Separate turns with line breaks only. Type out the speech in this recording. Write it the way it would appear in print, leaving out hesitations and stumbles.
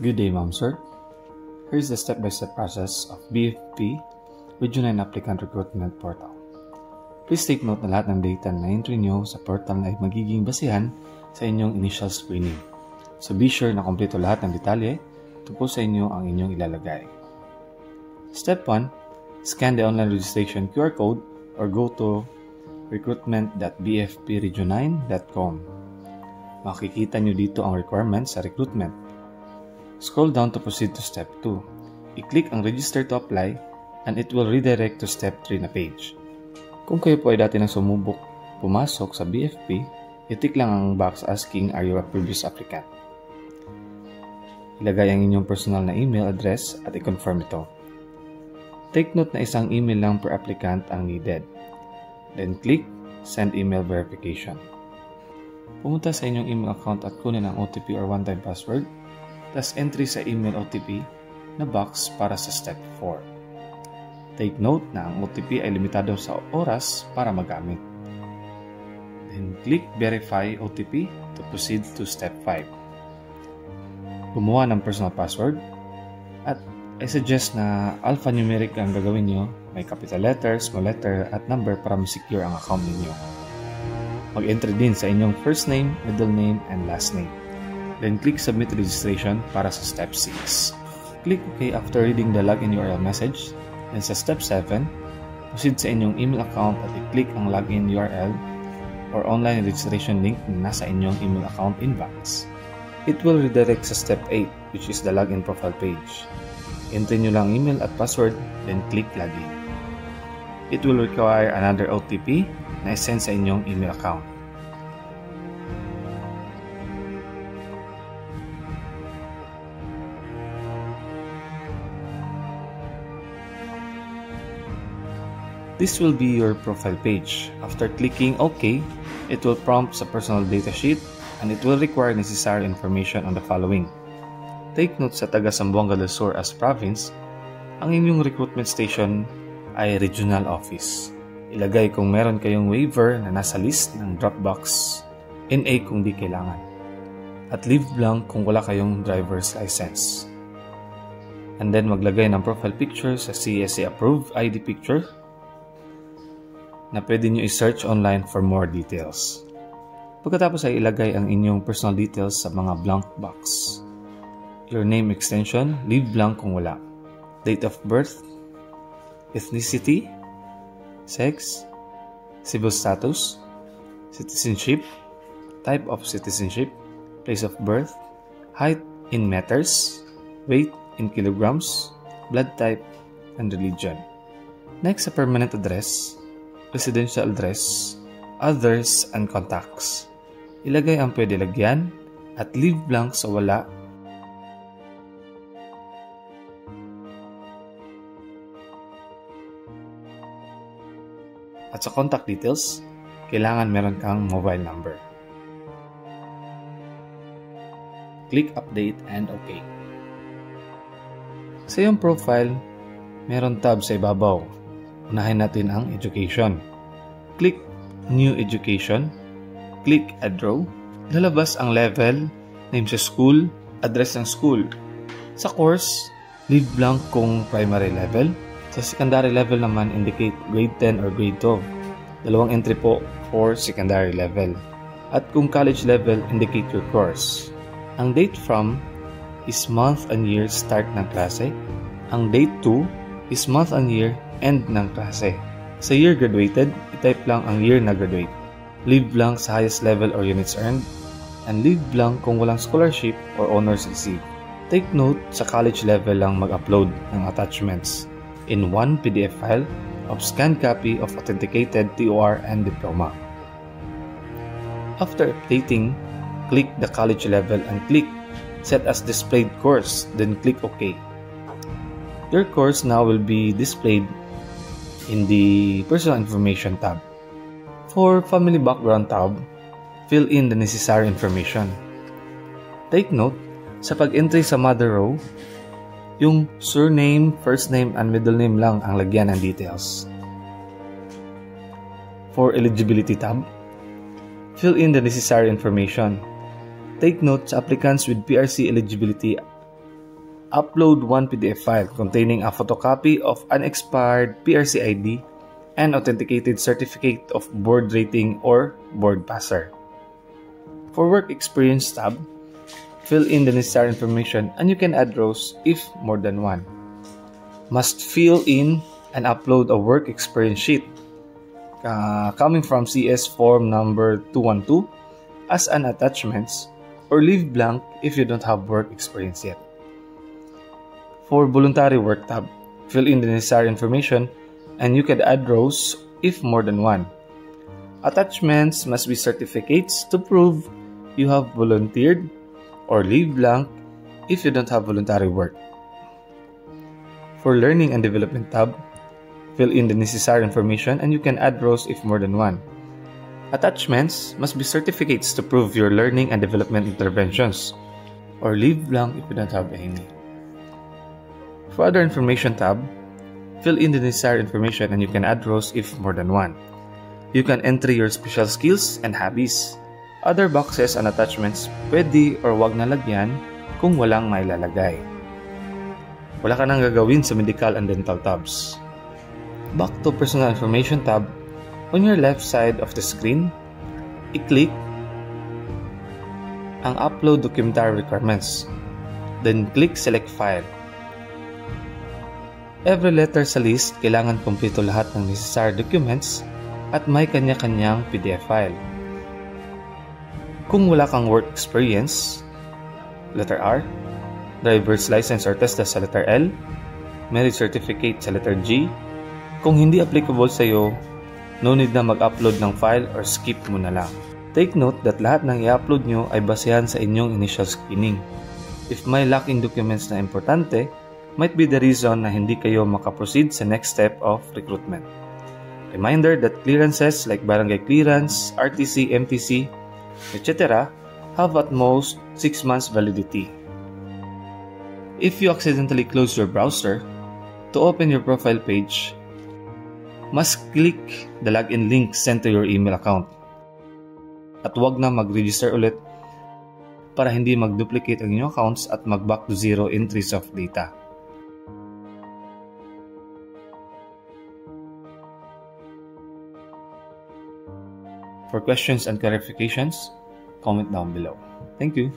Good day, Ma'am Sir. Here's the step-by-step process of BFP Region 9 Applicant Recruitment Portal. Please take note na lahat ng data na entry nyo sa portal na ay magiging basihan sa inyong initial screening. So be sure na kompleto lahat ng detalye tungkol sa inyo ang inyong ilalagay. Step 1. Scan the online registration QR code or go to recruitment.bfpregion9.com. Makikita nyo dito ang requirements sa recruitment. Scroll down to proceed to step 2. I-click ang register to apply and it will redirect to step 3 na page. Kung kayo po ay dati nang sumubok pumasok sa BFP, i-tick lang ang box asking are you a previous applicant. Ilagay ang inyong personal na email address at i-confirm ito. Take note na isang email lang per applicant ang needed. Then click send email verification. Pumunta sa inyong email account at kunin ang OTP or one-time password. Tas entry sa email OTP na box para sa step 4. Take note na ang OTP ay limitado sa oras para magamit. Then click verify OTP to proceed to step 5. Gumawa ng personal password at I suggest na alphanumeric ang gagawin nyo. May capital letter, small letter at number para ma-secure ang account ninyo. Mag-entry din sa inyong first name, middle name, and last name. Then click Submit Registration para sa Step 6. Click OK after reading the login URL message. Then sa Step 7, proceed sa inyong email account at i-click ang login URL or online registration link na nasa inyong email account inbox. It will redirect sa Step 8, which is the login profile page. Enter nyo lang email at password, then click Login. It will require another OTP na i-send sa inyong email account. This will be your profile page. After clicking OK, it will prompt sa personal data sheet and it will require necessary information on the following. Take note sa taga Zamboanga del Sur as province, ang inyong recruitment station ay regional office. Ilagay kung meron kayong waiver na nasa list ng Dropbox, NA kung di kailangan, at leave blank kung wala kayong driver's license. And then maglagay ng profile picture sa CSA approved ID picture na pwede nyo i-search online for more details. Pagkatapos ay ilagay ang inyong personal details sa mga blank box. Your name extension, leave blank kung wala. Date of birth, ethnicity, sex, civil status, citizenship, type of citizenship, place of birth, height in meters, weight in kilograms, blood type, and religion. Next, sa permanent address, residential address, others, and contacts. Ilagay ang pwede lagyan at leave blank sa wala. At sa contact details, kailangan meron kang mobile number. Click update and OK. Sa iyong profile, meron tab sa ibabaw. Unahin natin ang education. Click New Education. Click Add Row. Lalabas ang level, name sa school, address ng school. Sa course, leave blank kung primary level. Sa secondary level naman, indicate grade 10 or grade 12. Dalawang entry po for secondary level. At kung college level, indicate your course. Ang date from is month and year start ng klase. Ang date to is month and year end ng klase. Sa year graduated, i-type lang ang year na graduate. Leave blank sa highest level or units earned. And leave blank kung walang scholarship or honors received. Take note, sa college level lang mag-upload ng attachments in one PDF file of scanned copy of authenticated TOR and diploma. After updating, click the college level and click Set as Displayed Course, then click OK. Your course now will be displayed in the Personal Information tab. For Family Background tab, fill in the necessary information. Take note, sa pag-entry sa mother row, yung surname, first name, and middle name lang ang lagyan ng details. For Eligibility tab, fill in the necessary information. Take note, sa applicants with PRC eligibility, upload one PDF file containing a photocopy of an expired PRC ID and authenticated certificate of board rating or board passer. For Work Experience tab, fill in the necessary information and you can add rows if more than one. Must fill in and upload a work experience sheet coming from CS form number 212 as an attachments, or leave blank if you don't have work experience yet. For Voluntary Work tab, fill in the necessary information and you can add rows if more than one. Attachments must be certificates to prove you have volunteered, or leave blank if you don't have voluntary work. For Learning and Development tab, fill in the necessary information and you can add rows if more than one. Attachments must be certificates to prove your learning and development interventions, or leave blank if you don't have any. For Other Information tab, fill in the necessary information and you can add rows if more than one. You can enter your special skills and hobbies. Other boxes and attachments pwede or wag na lagyan kung walang mailalagay. Wala ka nang gagawin sa Medical and Dental tabs. Back to Personal Information tab, on your left side of the screen, i-click ang Upload Documentary Requirements. Then click Select File. Every letter sa list, kailangan kumpleto lahat ng necessary documents at may kanya-kanyang PDF file. Kung wala kang work experience, letter R, driver's license or TESDA sa letter L, marriage certificate sa letter G, kung hindi applicable sa iyo, no need na mag-upload ng file or skip mo na lang. Take note that lahat ng i-upload nyo ay basehan sa inyong initial screening. If may lacking documents na importante, might be the reason na hindi kayo makaproceed sa next step of recruitment. Reminder that clearances like barangay clearance, RTC, MTC, etc. have at most 6 months validity. If you accidentally close your browser, to open your profile page, must click the login link sent to your email account. At huwag na mag-register ulit para hindi mag-duplicate ang inyong accounts at mag-back to zero entries of data. For questions and clarifications, comment down below. Thank you.